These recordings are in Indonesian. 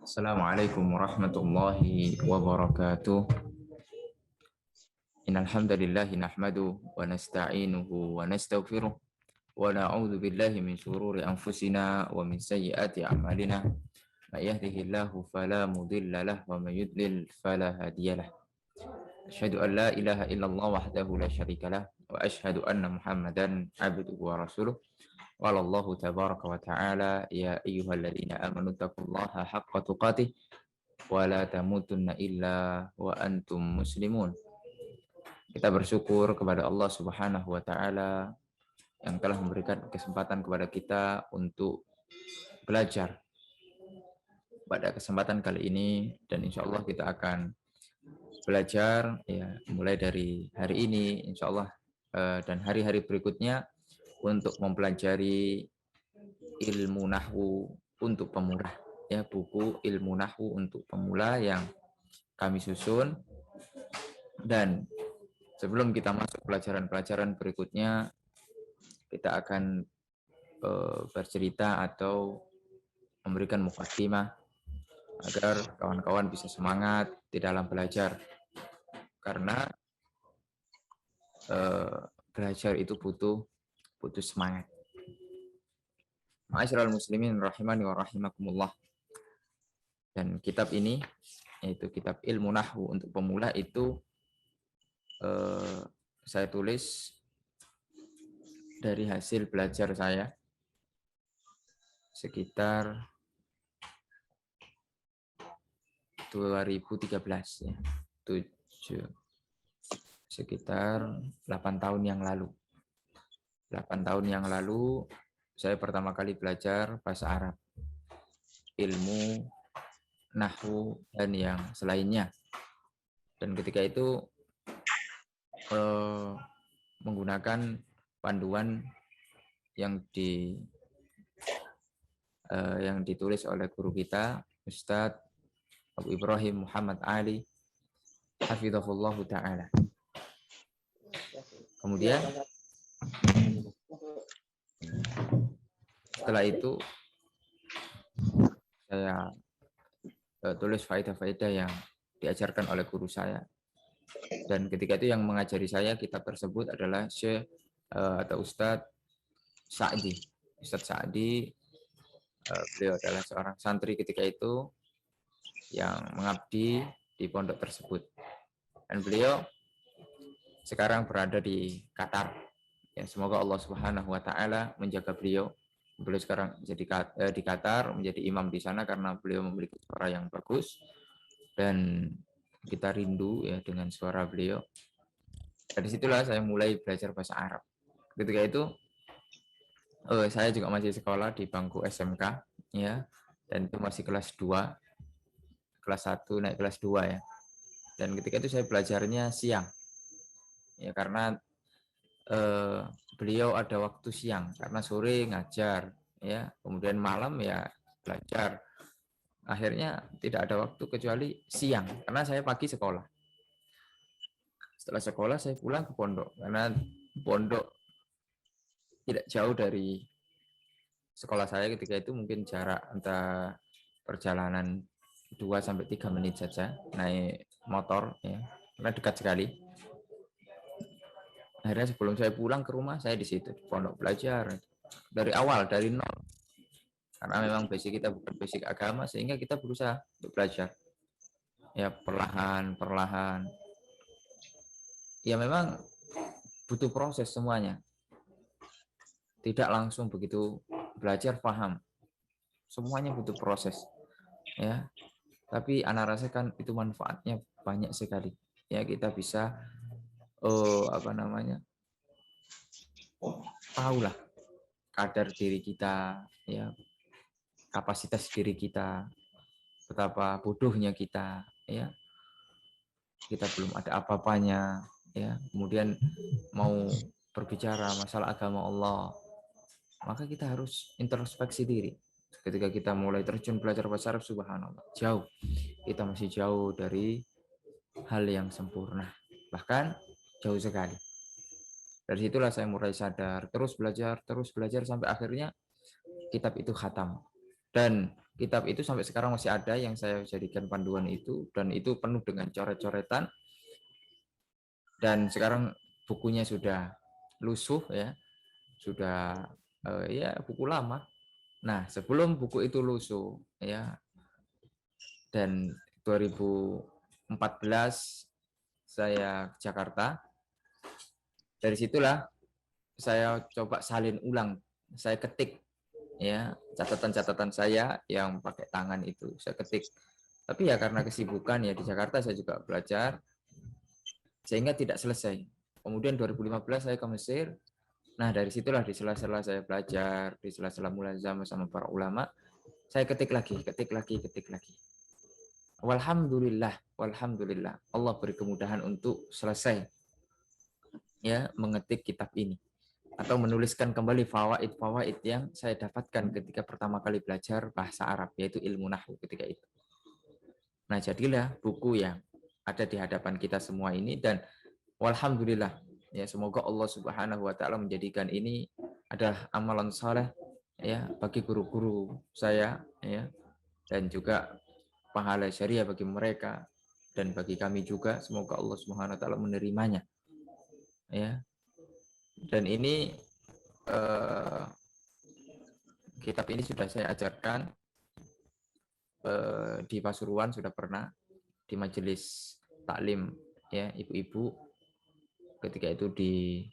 Assalamualaikum warahmatullahi wabarakatuh. Innal hamdalillah nahmaduhu wa nasta'inuhu wa nastaghfiruh wa na'udzu billahi min shururi anfusina wa min sayyiati a'malina. May yahdihillahu fala mudilla lahu wa may yudlil fala hadiyalah. Asyhadu an la ilaha illallah wahdahu la syarikalah wa asyhadu anna Muhammadan abduhu wa rasuluh. Qala Allah tabaraka wa ta'ala ya ayyuhalladzina amanu taqullaha haqqa tuqatih wa la tamutunna illa wa antum muslimun. Kita bersyukur kepada Allah Subhanahu wa taala yang telah memberikan kesempatan kepada kita untuk belajar pada kesempatan kali ini, dan insya Allah kita akan belajar ya mulai dari hari ini insya Allah dan hari-hari berikutnya untuk mempelajari ilmu nahwu untuk pemula, ya, buku ilmu nahwu untuk pemula yang kami susun. Dan sebelum kita masuk pelajaran-pelajaran berikutnya, kita akan bercerita atau memberikan mukaddimah agar kawan-kawan bisa semangat di dalam belajar, karena belajar itu butuh semangat. Ma'asyiral muslimin rahimani wa rahimakumullah. Dan kitab ini, yaitu kitab ilmu nahwu untuk pemula, itu saya tulis dari hasil belajar saya sekitar 2013 ya. Sekitar 8 tahun yang lalu. 8 tahun yang lalu saya pertama kali belajar bahasa Arab, ilmu nahwu dan yang selainnya. Dan ketika itu menggunakan panduan yang ditulis oleh guru kita, Ustadz Abu Ibrahim Muhammad Ali, hafizahullahu ta'ala. Kemudian setelah itu saya tulis faedah-faedah yang diajarkan oleh guru saya. Dan ketika itu yang mengajari saya kitab tersebut adalah Syekh atau Ustadz Sa'di. Ustadz Sa'di, beliau adalah seorang santri ketika itu yang mengabdi di pondok tersebut. Dan beliau sekarang berada di Qatar. Ya, semoga Allah Subhanahu wa taala menjaga beliau. Beliau sekarang jadi di Qatar, menjadi imam di sana karena beliau memiliki suara yang bagus dan kita rindu ya dengan suara beliau. Dari situlah saya mulai belajar bahasa Arab. Ketika itu saya juga masih sekolah di bangku SMK ya, dan itu masih kelas 2, kelas 1 naik kelas 2 ya. Dan ketika itu saya belajarnya siang. Ya karena beliau ada waktu siang, karena sore ngajar ya, kemudian malam ya belajar. Akhirnya tidak ada waktu kecuali siang karena saya pagi sekolah. Setelah sekolah saya pulang ke pondok karena pondok tidak jauh dari sekolah saya ketika itu, mungkin jarak antara perjalanan 2-3 menit saja naik motor ya, karena dekat sekali. Akhirnya sebelum saya pulang ke rumah, saya di situ di pondok belajar dari awal, dari nol. Karena memang basic kita bukan basic agama, sehingga kita berusaha untuk belajar ya perlahan. Ya memang butuh proses semuanya. Tidak langsung begitu belajar paham. Semuanya butuh proses. Ya. Tapi ana rasakan itu manfaatnya banyak sekali. Ya, kita bisa tahulah kadar diri kita, ya, kapasitas diri kita, betapa bodohnya kita, ya, kita belum ada apa-apanya, ya, kemudian mau berbicara masalah agama Allah, maka kita harus introspeksi diri. Ketika kita mulai terjun belajar bahasa Arab, subhanallah, jauh, kita masih jauh dari hal yang sempurna, bahkan jauh sekali. Dari situlah saya mulai sadar, terus belajar sampai akhirnya kitab itu khatam. Dan kitab itu sampai sekarang masih ada yang saya jadikan panduan itu, dan itu penuh dengan coret-coretan, dan sekarang bukunya sudah lusuh ya, sudah ya buku lama. Nah, sebelum buku itu lusuh ya, dan 2014 saya ke Jakarta, dari situlah saya coba salin ulang, saya ketik ya catatan-catatan saya yang pakai tangan itu saya ketik. Tapi ya karena kesibukan ya di Jakarta saya juga belajar sehingga tidak selesai. Kemudian 2015 saya ke Mesir. Nah, dari situlah di sela-sela saya belajar, di sela-sela mulazamah sama para ulama, saya ketik lagi, ketik lagi, ketik lagi. Walhamdulillah, walhamdulillah. Allah beri kemudahan untuk selesai ya mengetik kitab ini atau menuliskan kembali fawaid-fawaid yang saya dapatkan ketika pertama kali belajar bahasa Arab, yaitu ilmu nahwu ketika itu. Nah, jadilah buku yang ada di hadapan kita semua ini, dan walhamdulillah ya, semoga Allah Subhanahu wa taala menjadikan ini adalah amalan saleh ya bagi guru-guru saya ya, dan juga pahala syariah bagi mereka dan bagi kami juga. Semoga Allah Subhanahu wa taala menerimanya ya. Dan ini kitab ini sudah saya ajarkan di Pasuruan, sudah pernah di majelis taklim ya ibu-ibu ketika itu di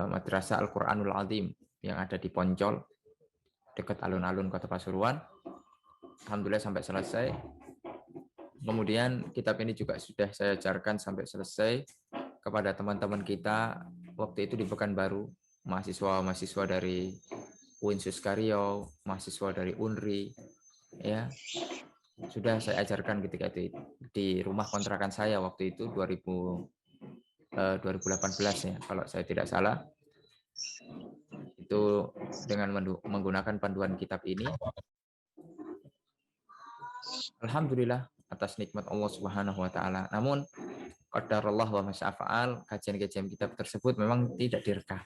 Madrasah Al-Quranul Azim yang ada di Poncol dekat alun-alun Kota Pasuruan. Alhamdulillah sampai selesai. Kemudian kitab ini juga sudah saya ajarkan sampai selesai kepada teman-teman kita waktu itu di Pekanbaru, mahasiswa-mahasiswa dari UIN Suskario, mahasiswa dari UNRI ya. Sudah saya ajarkan ketika itu di rumah kontrakan saya waktu itu 2018 ya kalau saya tidak salah. Itu dengan menggunakan panduan kitab ini. Alhamdulillah atas nikmat Allah Subhanahu wa taala. Namun qadarullah wa masyafa'al, kajian-kajian kitab tersebut memang tidak direkam.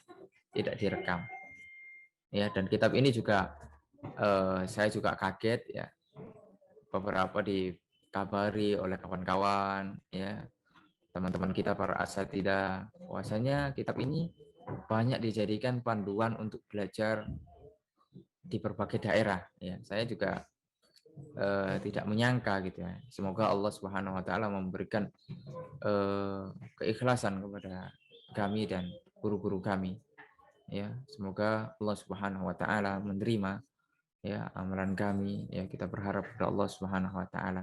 Tidak direkam. Ya, dan kitab ini juga saya juga kaget ya. Beberapa dikabari oleh kawan-kawan ya, teman-teman kita para asatidzah, bahwasanya kitab ini banyak dijadikan panduan untuk belajar di berbagai daerah ya. Saya juga tidak menyangka gitu ya. Semoga Allah Subhanahu wa taala memberikan keikhlasan kepada kami dan guru-guru kami ya. Semoga Allah Subhanahu wa taala menerima ya amalan kami ya. Kita berharap kepada Allah Subhanahu wa taala.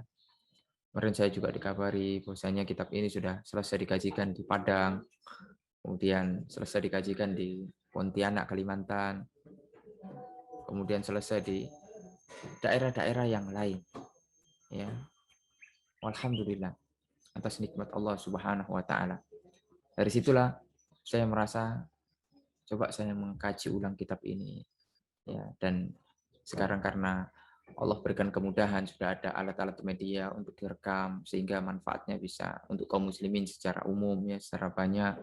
Kemarin saya juga dikabari bahwasanya kitab ini sudah selesai dikajikan di Padang, kemudian selesai dikajikan di Pontianak, Kalimantan, kemudian selesai di daerah-daerah yang lain ya. Alhamdulillah atas nikmat Allah Subhanahu wa taala. Dari situlah saya merasa coba saya mengkaji ulang kitab ini ya, dan sekarang karena Allah berikan kemudahan, sudah ada alat-alat media untuk direkam sehingga manfaatnya bisa untuk kaum muslimin secara umum ya, secara banyak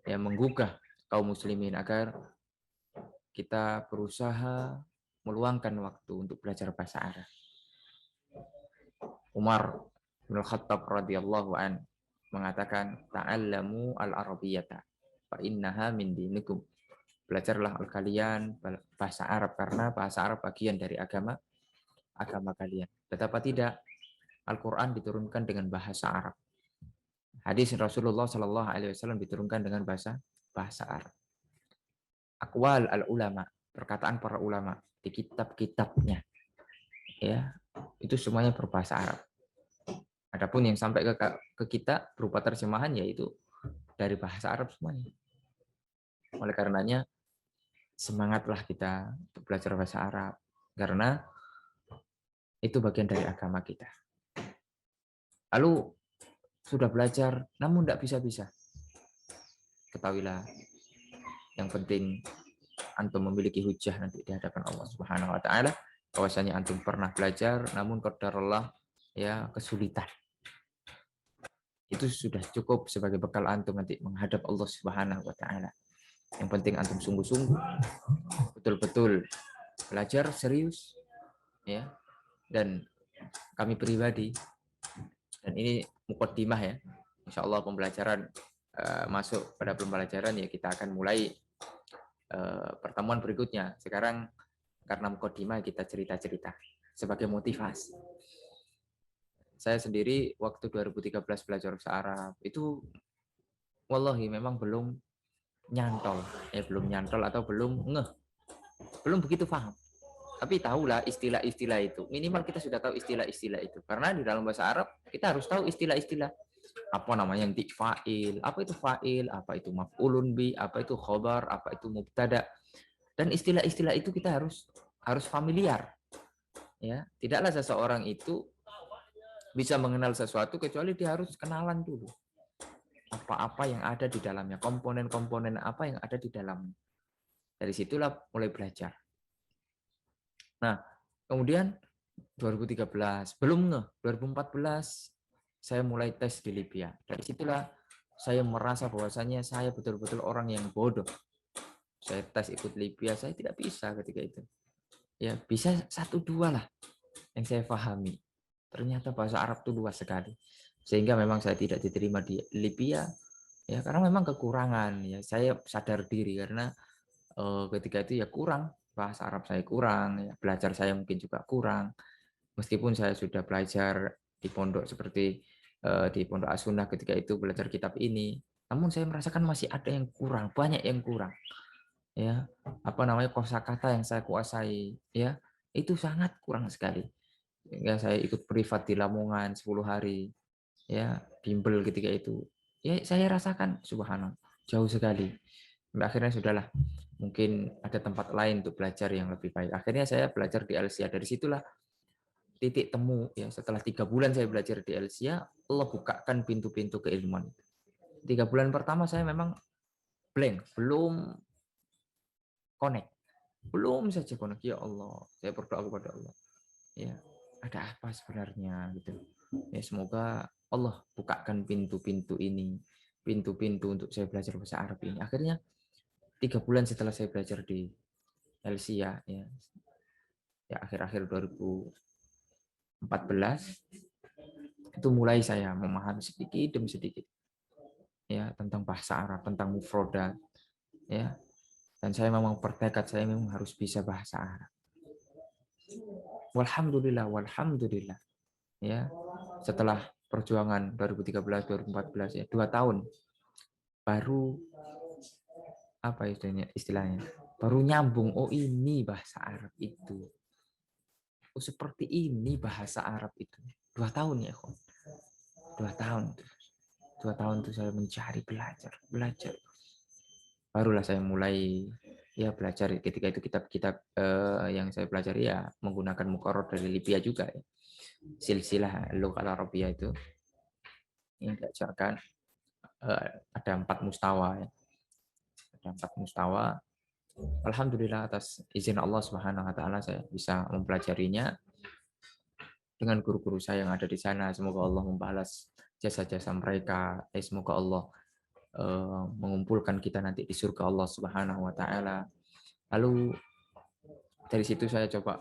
ya, menggugah kaum muslimin agar kita berusaha meluangkan waktu untuk belajar bahasa Arab. Umar bin Khattab radhiyallahu an mengatakan ta'allamu al-arabiyyata fa innaha min dinikum. Belajarlah kalian bahasa Arab karena bahasa Arab bagian dari agama kalian. Betapa tidak, Al-Quran diturunkan dengan bahasa Arab. Hadis Rasulullah Shallallahu Alaihi Wasallam diturunkan dengan bahasa Arab. Aqwal al-ulama, perkataan para ulama di kitab-kitabnya, ya itu semuanya berbahasa Arab. Adapun yang sampai ke kita berupa terjemahan yaitu dari bahasa Arab semuanya. Oleh karenanya semangatlah kita untuk belajar bahasa Arab karena itu bagian dari agama kita. Lalu sudah belajar namun tidak bisa-bisa, ketahuilah yang penting antum memiliki hujah nanti di hadapan Allah Subhanahu wa taala bahwasanya antum pernah belajar namun qadarullah ya kesulitan. Itu sudah cukup sebagai bekal antum nanti menghadap Allah Subhanahu wa taala. Yang penting antum sungguh-sungguh betul-betul belajar serius ya. Dan kami pribadi, dan ini mukaddimah ya, insya Allah pembelajaran masuk pada pembelajaran ya, kita akan mulai pertemuan berikutnya. Sekarang karena mukaddimah kita cerita-cerita sebagai motivasi. Saya sendiri waktu 2013 belajar bahasa Arab itu wallahi memang belum nyantol, belum nyantol atau belum ngeh, belum begitu paham. Tapi tahulah istilah-istilah itu. Minimal kita sudah tahu istilah-istilah itu. Karena di dalam bahasa Arab kita harus tahu istilah-istilah. Apa namanya yang fa'il, apa itu fa'il, apa itu maf'ulun bi, apa itu khobar, apa itu mubtada. Dan istilah-istilah itu kita harus familiar. Ya, tidaklah seseorang itu bisa mengenal sesuatu kecuali dia harus kenalan dulu. Apa-apa yang ada di dalamnya, komponen-komponen apa yang ada di dalamnya. Dari situlah mulai belajar. Nah, kemudian 2013, belum ngeh, 2014 saya mulai tes di Libya. Dari situlah saya merasa bahwasanya saya betul-betul orang yang bodoh. Saya tes ikut Libya, saya tidak bisa ketika itu. Ya, bisa 1-2 lah yang saya pahami. Ternyata bahasa Arab itu luas sekali. Sehingga memang saya tidak diterima di Libya, ya karena memang kekurangan. Ya, saya sadar diri karena ketika itu ya kurang, bahasa Arab saya kurang, ya, belajar saya mungkin juga kurang. Meskipun saya sudah belajar di pondok seperti di Pondok As-Sunnah ketika itu belajar kitab ini, namun saya merasakan masih ada yang kurang, banyak yang kurang. Ya, apa namanya, kosakata yang saya kuasai, ya, itu sangat kurang sekali. Sehingga saya ikut privat di Lamongan 10 hari, ya, bimbel ketika itu. Ya, saya rasakan subhanallah, jauh sekali. Akhirnya sudahlah, mungkin ada tempat lain untuk belajar yang lebih baik. Akhirnya saya belajar di Alsia. Dari situlah titik temu ya, setelah 3 bulan saya belajar di Elsia, Allah bukakan pintu-pintu keilmuan. 3 bulan pertama saya memang blank, belum connect, belum saja connect. Ya Allah, saya berdoa kepada Allah, ya ada apa sebenarnya gitu. Ya semoga Allah bukakan pintu-pintu ini, pintu-pintu untuk saya belajar bahasa Arab ini. Akhirnya 3 bulan setelah saya belajar di Elsia, ya akhir-akhir 2014 itu mulai saya memahami sedikit demi sedikit ya tentang bahasa Arab, tentang mufrodat, ya. Dan saya memang bertekad saya memang harus bisa bahasa Arab. Walhamdulillah, walhamdulillah. Ya, setelah perjuangan 2013-2014 ya 2 tahun baru apa istilahnya, baru nyambung. Oh ini bahasa Arab itu. Oh seperti ini bahasa Arab itu. 2 tahun ya, 2 tahun. 2 tahun itu saya mencari belajar. Barulah saya mulai ya belajar. Ketika itu kitab-kitab yang saya pelajari ya menggunakan muqarrar dari Libya juga ya. Silsilah Lughal Arabiyah itu yang diajarkan ada 4 mustawa ya. Ada 4 mustawa. Alhamdulillah atas izin Allah Subhanahu wa taala saya bisa mempelajarinya dengan guru-guru saya yang ada di sana. Semoga Allah membalas jasa-jasa mereka. Semoga Allah mengumpulkan kita nanti di surga Allah Subhanahu wa taala. Lalu dari situ saya coba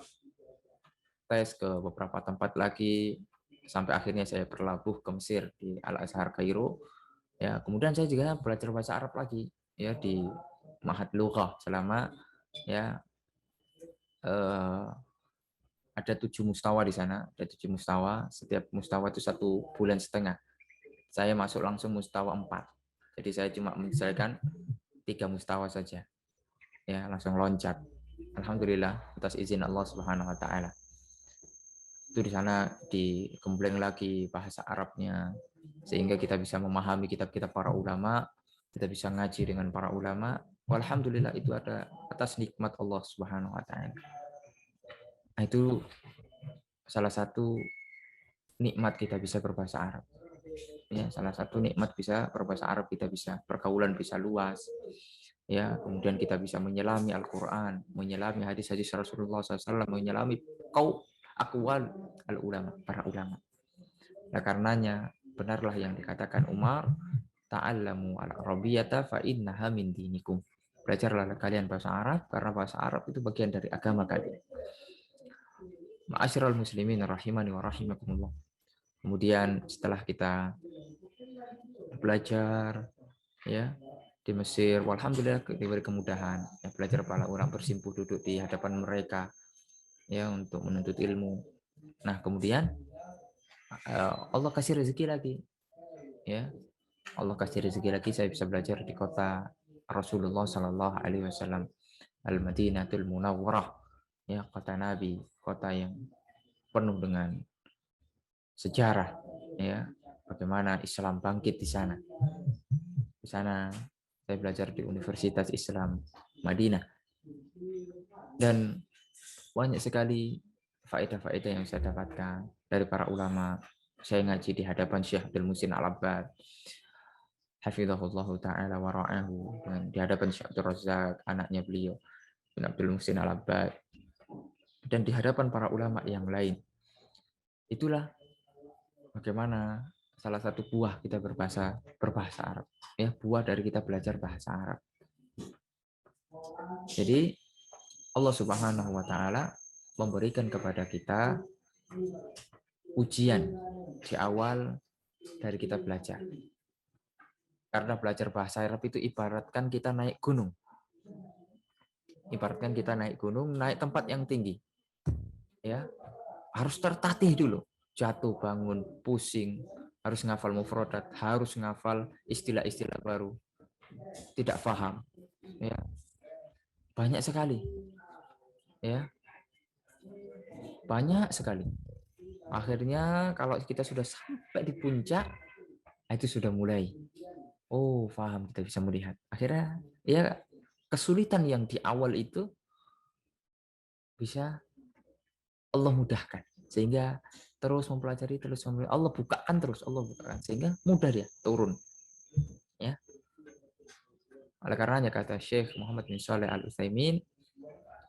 tes ke beberapa tempat lagi sampai akhirnya saya berlabuh ke Mesir di Al Azhar Kairo. Ya, kemudian saya juga belajar bahasa Arab lagi ya di Ma'had Lughah selama ya ada 7 mustawa di sana, ada 7 mustawa. Setiap mustawa itu 1,5 bulan. Saya masuk langsung mustawa 4. Jadi saya cuma menyelesaikan 3 mustawa saja. Ya, langsung loncat. Alhamdulillah atas izin Allah Subhanahu wa taala. Itu di sana digembleng lagi bahasa Arabnya sehingga kita bisa memahami kitab-kitab para ulama, kita bisa ngaji dengan para ulama. Alhamdulillah itu ada atas nikmat Allah Subhanahu wa taala. Nah, itu salah satu nikmat kita bisa berbahasa Arab. Ya, salah satu nikmat bisa berbahasa Arab, kita bisa pergaulan bisa luas. Ya, kemudian kita bisa menyelami Al-Qur'an, menyelami hadis-hadis Rasulullah SAW, menyelami aqwal al-ulama, para ulama. Nah, karenanya benarlah yang dikatakan Umar, ta'allamu al-arabiyyata fa innaha min dinikum. Belajarlah kalian bahasa Arab karena bahasa Arab itu bagian dari agama kalian. Ma'asyiral muslimin rahimani wa rahimakumullah. Kemudian setelah kita belajar ya di Mesir, alhamdulillah diberi kemudahan ya, belajar para orang bersimpuh duduk di hadapan mereka ya untuk menuntut ilmu. Nah kemudian Allah kasih rezeki lagi ya, Allah kasih rezeki lagi, saya bisa belajar di kota Rasulullah Sallallahu Alaihi Wasallam, Al-Madinatul Munawwarah ya, kota Nabi, kota yang penuh dengan sejarah ya, bagaimana Islam bangkit di sana. Di sana saya belajar di Universitas Islam Madinah, dan banyak sekali faedah-faedah yang saya dapatkan dari para ulama. Saya ngaji di hadapan Syekh Abdul Muhsin Al-Abbad, hafizahullah ta'ala wa ra'ahu, dan di hadapan Syekh Abdul Razak, anaknya beliau, bin Abdul Muhsin Al-Abbad, dan di hadapan para ulama yang lain. Itulah bagaimana salah satu buah kita berbahasa Arab. Ya, buah dari kita belajar bahasa Arab. Jadi Allah Subhanahu wa taala memberikan kepada kita ujian di awal dari kita belajar. Karena belajar bahasa Arab itu ibaratkan kita naik gunung. Ibaratkan kita naik gunung, naik tempat yang tinggi. Ya, harus tertatih dulu. Jatuh, bangun, pusing, harus ngafal mufradat, harus ngafal istilah-istilah baru. Tidak paham. Ya. Banyak sekali. Ya. Banyak sekali. Akhirnya kalau kita sudah sampai di puncak, itu sudah mulai. Oh, paham, kita bisa melihat. Akhirnya ya kesulitan yang di awal itu bisa Allah mudahkan. Sehingga terus mempelajari, Allah bukakan terus, Allah bukakan. Sehingga mudah dia turun. Ya. Oleh karenanya kata Syekh Muhammad bin Shalih Al-Utsaimin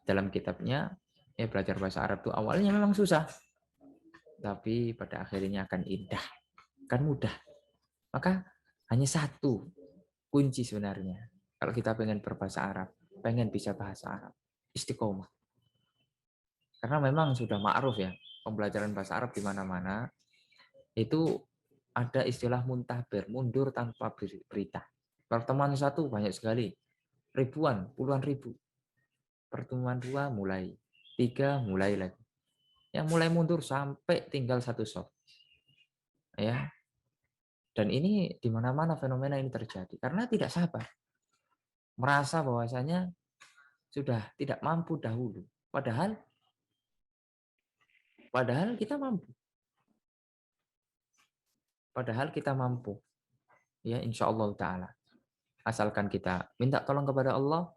dalam kitabnya, ya belajar bahasa Arab itu awalnya memang susah. Tapi pada akhirnya akan indah, akan mudah. Maka hanya satu kunci sebenarnya. Kalau kita pengen berbahasa Arab, pengen bisa bahasa Arab, istiqomah. Karena memang sudah ma'ruf ya, pembelajaran bahasa Arab di mana-mana itu ada istilah muntabir, mundur tanpa berita. Pertemuan satu banyak sekali, ribuan, puluhan ribu. Pertemuan dua mulai, tiga mulai lagi. Yang mulai mundur sampai tinggal satu soft. Ya. Dan ini di mana-mana fenomena ini terjadi karena tidak sabar. Merasa bahwasanya sudah tidak mampu dahulu. Padahal kita mampu. Padahal kita mampu. Ya, insya Allah Ta'ala. Asalkan kita minta tolong kepada Allah,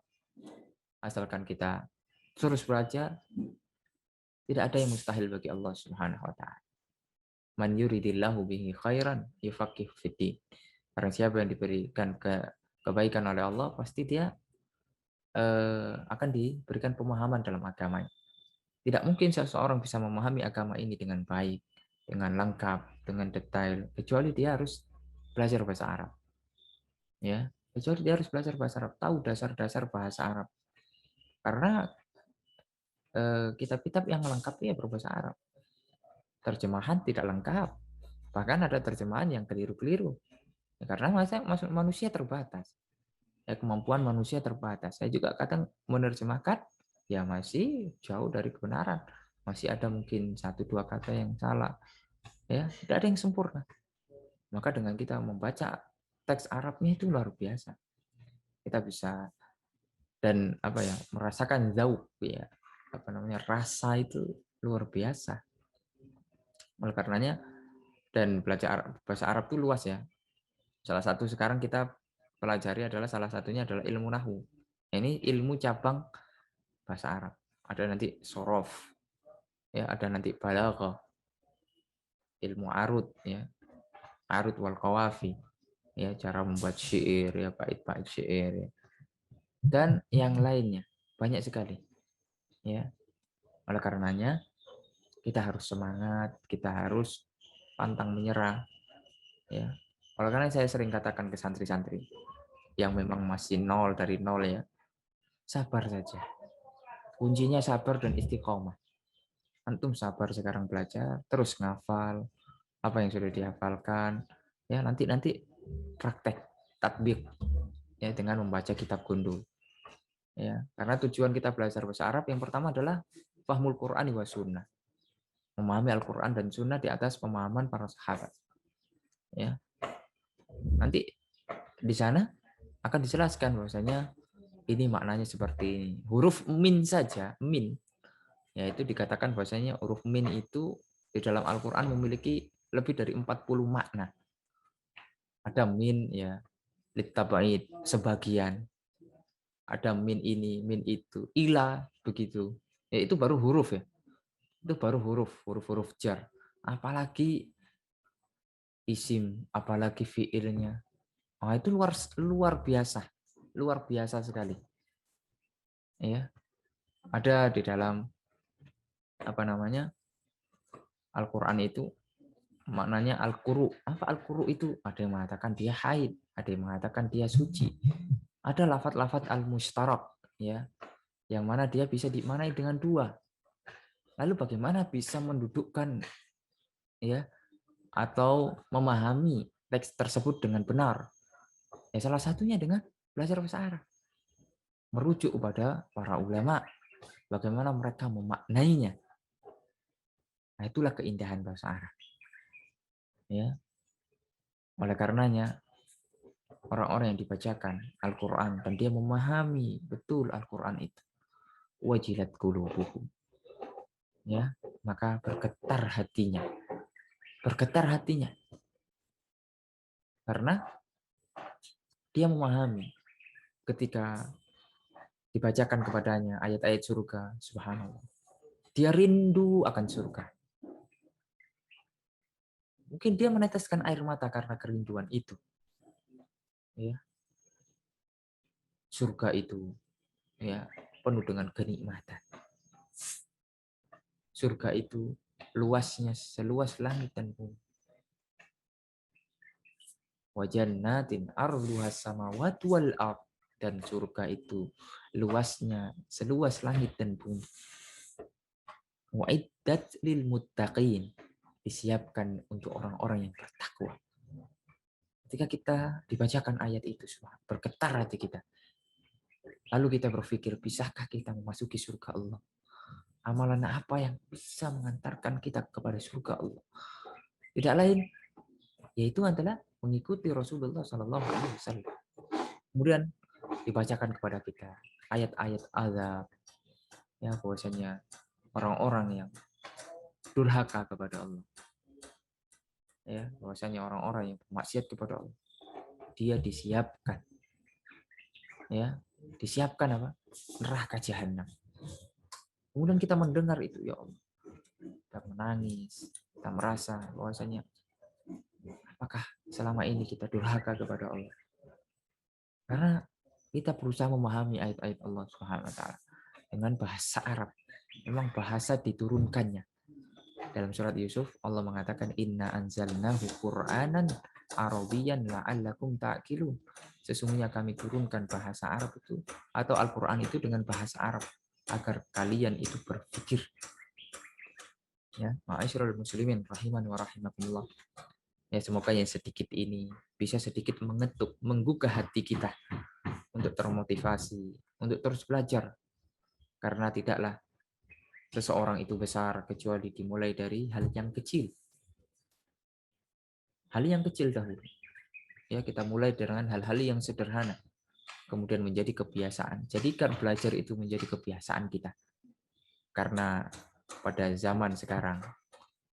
asalkan kita terus belajar, tidak ada yang mustahil bagi Allah Subhanahu wa Ta'ala. Man yuridillahu bihi khairan yufaqihu fiddin. Barang siapa yang diberikan kebaikan oleh Allah, pasti dia akan diberikan pemahaman dalam agama. Tidak mungkin seseorang bisa memahami agama ini dengan baik, dengan lengkap, dengan detail, kecuali dia harus belajar bahasa Arab. Ya, kecuali dia harus belajar bahasa Arab, tahu dasar-dasar bahasa Arab. Karena kitab-kitab yang lengkap ya berbahasa Arab. Terjemahan tidak lengkap. Bahkan ada terjemahan yang keliru-keliru. Ya, karena manusia terbatas. Ya, kemampuan manusia terbatas. Saya juga kadang menerjemahkan ya masih jauh dari kebenaran. Masih ada mungkin 1-2 kata yang salah. Ya, tidak ada yang sempurna. Maka dengan kita membaca teks Arabnya itu luar biasa. Kita bisa dan merasakan zauq ya. Rasa itu luar biasa. Oleh karenanya dan belajar bahasa Arab itu luas ya. Salah satu sekarang kita pelajari salah satunya adalah ilmu nahwu. Ini ilmu cabang bahasa Arab. Ada nanti sorof, ya ada nanti balaghah, ilmu arud ya, arud wal qawafi, ya cara membuat syair ya, bait-bait syair ya. Dan yang lainnya banyak sekali. Ya. Oleh karenanya kita harus semangat, kita harus pantang menyerah. Ya. Oleh karena saya sering katakan ke santri-santri yang memang masih dari nol ya, sabar saja. Kuncinya sabar dan istiqomah. Antum sabar sekarang belajar, terus ngafal apa yang sudah dihafalkan. Ya, nanti praktek tatbik ya dengan membaca kitab gundul. Ya, karena tujuan kita belajar bahasa Arab yang pertama adalah fahmul Qur'an wa sunnah. Memahami Al-Qur'an dan sunnah di atas pemahaman para sahabat. Ya. Nanti di sana akan dijelaskan bahwasanya ini maknanya seperti ini. Huruf min saja, min, yaitu dikatakan bahwasanya huruf min itu di dalam Al-Qur'an memiliki lebih dari 40 makna. Ada min ya, litaba'id, sebagian. Ada min ini, min itu, ila, begitu. Ya, itu baru huruf ya. Itu baru huruf-huruf jar. Apalagi isim, apalagi fiilnya. Oh, itu luar biasa sekali. Ya, ada di dalam apa namanya Al-Quran itu maknanya al-quru. Apa al-quru itu? Ada yang mengatakan dia haid, ada yang mengatakan dia suci. Ada lafaz-lafaz al-mustarak ya, yang mana dia bisa dimaknai dengan dua. Lalu bagaimana bisa mendudukkan ya atau memahami teks tersebut dengan benar? Ya salah satunya dengan belajar bahasa Arab. Merujuk kepada para ulama bagaimana mereka memaknainya. Nah, itulah keindahan bahasa Arab. Ya. Oleh karenanya orang-orang yang dibacakan Al-Qur'an dan dia memahami betul Al-Qur'an itu, wajilat qulubuhum. Ya, maka bergetar hatinya. Bergetar hatinya. Karena dia memahami ketika dibacakan kepadanya ayat-ayat surga, subhanallah. Dia rindu akan surga. Mungkin dia meneteskan air mata karena kerinduan itu. Ya. Surga itu ya penuh dengan kenikmatan. Surga itu luasnya seluas langit dan bumi. Wa jannatin arduhas samawati wal ard, dan surga itu luasnya seluas langit dan bumi. Wa'iddat lil muttaqin, disiapkan untuk orang-orang yang bertakwa. Ketika kita dibacakan ayat itu, bergetar hati kita. Lalu kita berpikir, bisakah kita memasuki surga Allah? Amalan apa yang bisa mengantarkan kita kepada surga Allah? Tidak lain, yaitu adalah mengikuti Rasulullah Sallallahu Alaihi Wasallam. Kemudian dibacakan kepada kita ayat-ayat azab, ya bahwasanya orang-orang yang durhaka kepada Allah, ya bahwasanya orang-orang yang bermaksiat kepada Allah, dia disiapkan, ya disiapkan apa? Neraka jahanam. Kemudian kita mendengar itu, ya Allah, kita menangis, kita merasa bahwasanya apakah selama ini kita durhaka kepada Allah? Karena kita berusaha memahami ayat-ayat Allah Subhanahu wa taala dengan bahasa Arab. Memang bahasa diturunkannya. Dalam surat Yusuf Allah mengatakan inna anzalnahu Qur'anan Arabiyyan la'allakum ta'qilun. Sesungguhnya kami turunkan bahasa Arab itu atau Al-Qur'an itu dengan bahasa Arab agar kalian itu berpikir. Ya, ma'asyiral muslimin rahiman wa rahimakumullah. Ya, semoga yang sedikit ini bisa sedikit mengetuk, menggugah hati kita untuk termotivasi, untuk terus belajar. Karena tidaklah seseorang itu besar kecuali dimulai dari hal yang kecil. Hal yang kecil dahulu. Ya, kita mulai dengan hal-hal yang sederhana. Kemudian menjadi kebiasaan. Jadikan belajar itu menjadi kebiasaan kita. Karena pada zaman sekarang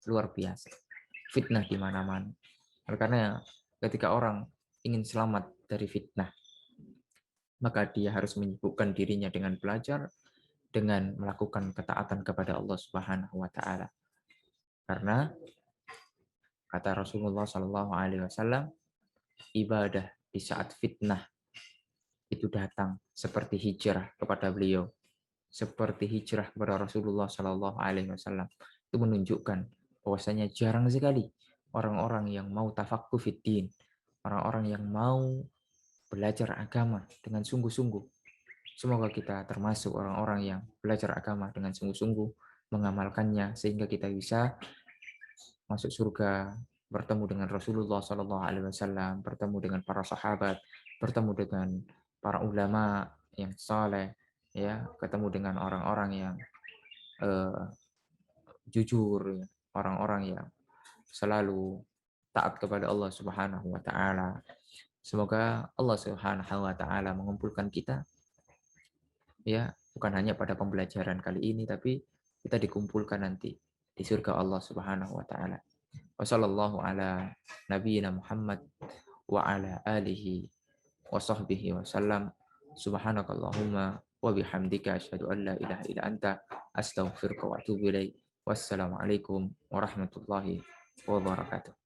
luar biasa. Fitnah di mana-mana. Karena ketika orang ingin selamat dari fitnah, maka dia harus menyibukkan dirinya dengan belajar, dengan melakukan ketaatan kepada Allah Subhanahu wa taala. Karena kata Rasulullah Shallallahu alaihi wasallam, ibadah di saat fitnah itu datang seperti hijrah kepada beliau, seperti hijrah kepada Rasulullah Shallallahu alaihi wasallam. Itu menunjukkan bahwasanya jarang sekali orang-orang yang mau tafaqquh fiddin, orang-orang yang mau belajar agama dengan sungguh-sungguh. Semoga kita termasuk orang-orang yang belajar agama dengan sungguh-sungguh, mengamalkannya sehingga kita bisa masuk surga, bertemu dengan Rasulullah SAW, bertemu dengan para sahabat, bertemu dengan para ulama yang saleh, ya, ketemu dengan orang-orang yang eh, jujur, ya, orang-orang yang selalu taat kepada Allah Subhanahu wa taala. Semoga Allah Subhanahu wa taala mengumpulkan kita, ya, bukan hanya pada pembelajaran kali ini tapi kita dikumpulkan nanti di surga Allah Subhanahu wa taala. Wassallallahu ala nabiyyina Muhammad wa ala alihi wa sahbihi wasallam. Subhanakallahumma wa bihamdika asyhadu an la ilaha illa anta astaghfiruka wa atubu ilaik. Wassalamualaikum warahmatullahi wabarakatuh.